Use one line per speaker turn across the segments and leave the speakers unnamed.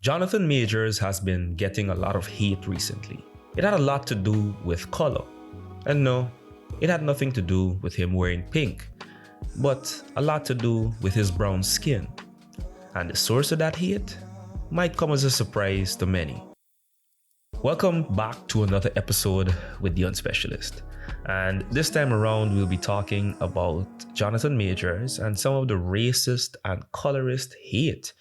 Jonathan Majors has been getting a lot of hate recently. It had a lot to do with color. And no, it had nothing to do with him wearing pink, but a lot to do with his brown skin. And the source of that hate might come as a surprise to many. Welcome back to another episode with the Unspecialist. And this time around, we'll be talking about Jonathan Majors and some of the racist and colorist hate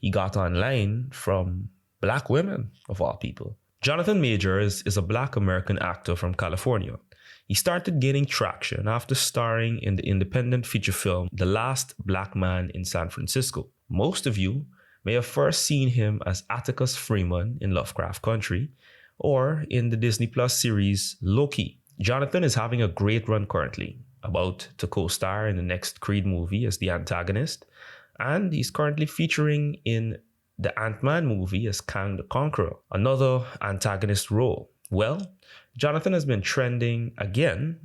he got online from black women, of all people. Jonathan Majors is a black American actor from California. He started gaining traction after starring in the independent feature film The Last Black Man in San Francisco. Most of you may have first seen him as Atticus Freeman in Lovecraft Country or in the Disney Plus series Loki. Jonathan is having a great run currently, about to co-star in the next Creed movie as the antagonist, and he's currently featuring in the Ant-Man movie as Kang the Conqueror, another antagonist role. Well, Jonathan has been trending again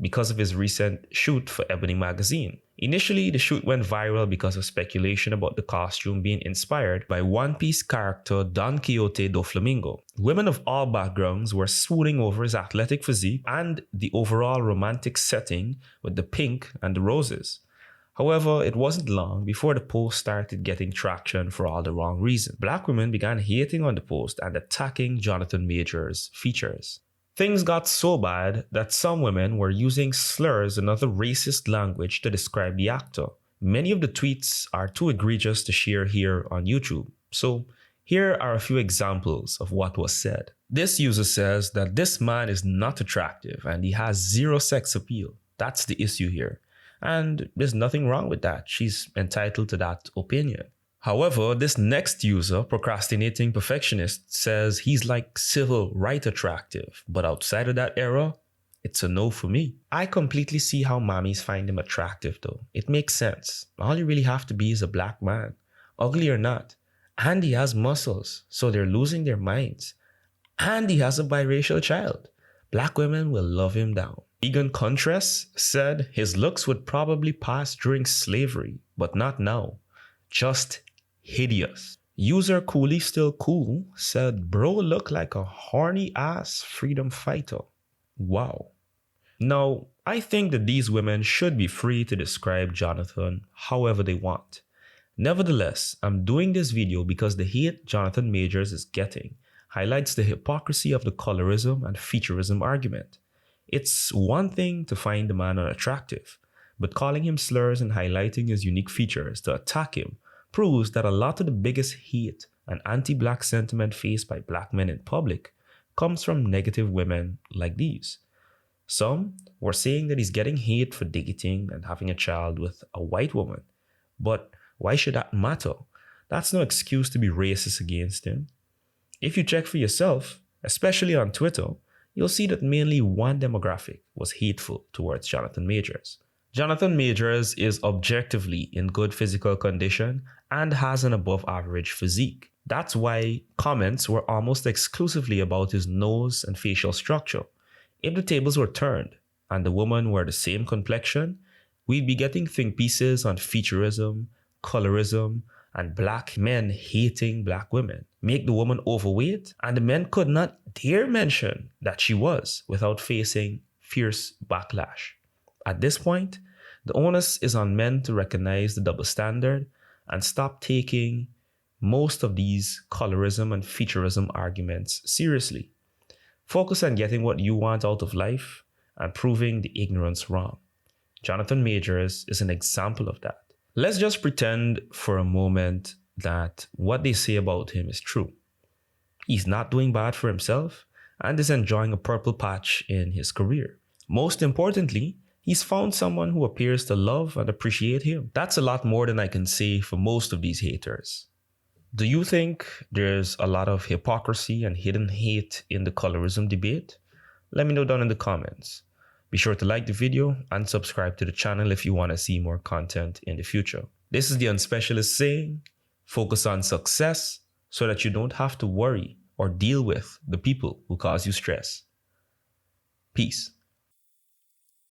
because of his recent shoot for Ebony magazine. Initially, the shoot went viral because of speculation about the costume being inspired by One Piece character Don Quixote do Flamingo. Women of all backgrounds were swooning over his athletic physique and the overall romantic setting with the pink and the roses. However, it wasn't long before the post started getting traction for all the wrong reasons. Black women began hating on the post and attacking Jonathan Majors' features. Things got so bad that some women were using slurs and other racist language to describe the actor. Many of the tweets are too egregious to share here on YouTube, so here are a few examples of what was said. This user says that this man is not attractive and he has zero sex appeal. That's the issue here. And there's nothing wrong with that. She's entitled to that opinion. However, this next user, Procrastinating Perfectionist, says he's like civil right attractive, but outside of that era, it's a no for me. I completely see how mommies find him attractive though. It makes sense. All you really have to be is a black man, ugly or not. And he has muscles, so they're losing their minds. And he has a biracial child. Black women will love him down. Vegan Contress said his looks would probably pass during slavery, but not now. Just hideous. User Cooley Still Cool said bro look like a horny ass freedom fighter. Wow. Now, I think that these women should be free to describe Jonathan however they want. Nevertheless, I'm doing this video because the hate Jonathan Majors is getting highlights the hypocrisy of the colorism and featureism argument. It's one thing to find the man unattractive, but calling him slurs and highlighting his unique features to attack him proves that a lot of the biggest hate and anti-black sentiment faced by black men in public comes from negative women like these. Some were saying that he's getting hate for dating and having a child with a white woman, but why should that matter? That's no excuse to be racist against him. If you check for yourself, especially on Twitter, you'll see that mainly one demographic was hateful towards Jonathan Majors. Jonathan Majors is objectively in good physical condition and has an above average physique. That's why comments were almost exclusively about his nose and facial structure. If the tables were turned and the woman were the same complexion, we'd be getting think pieces on featureism, colorism, and black men hating black women. Make the woman overweight, and the men could not dare mention that she was without facing fierce backlash. At this point, the onus is on men to recognize the double standard and stop taking most of these colorism and featureism arguments seriously. Focus on getting what you want out of life and proving the ignorance wrong. Jonathan Majors is an example of that. Let's just pretend for a moment that what they say about him is true. He's not doing bad for himself and is enjoying a purple patch in his career. Most importantly, he's found someone who appears to love and appreciate him. That's a lot more than I can say for most of these haters. Do you think there's a lot of hypocrisy and hidden hate in the colorism debate? Let me know down in the comments. Be sure to like the video and subscribe to the channel if you want to see more content in the future. This is the Unspecialist saying, focus on success so that you don't have to worry or deal with the people who cause you stress. Peace.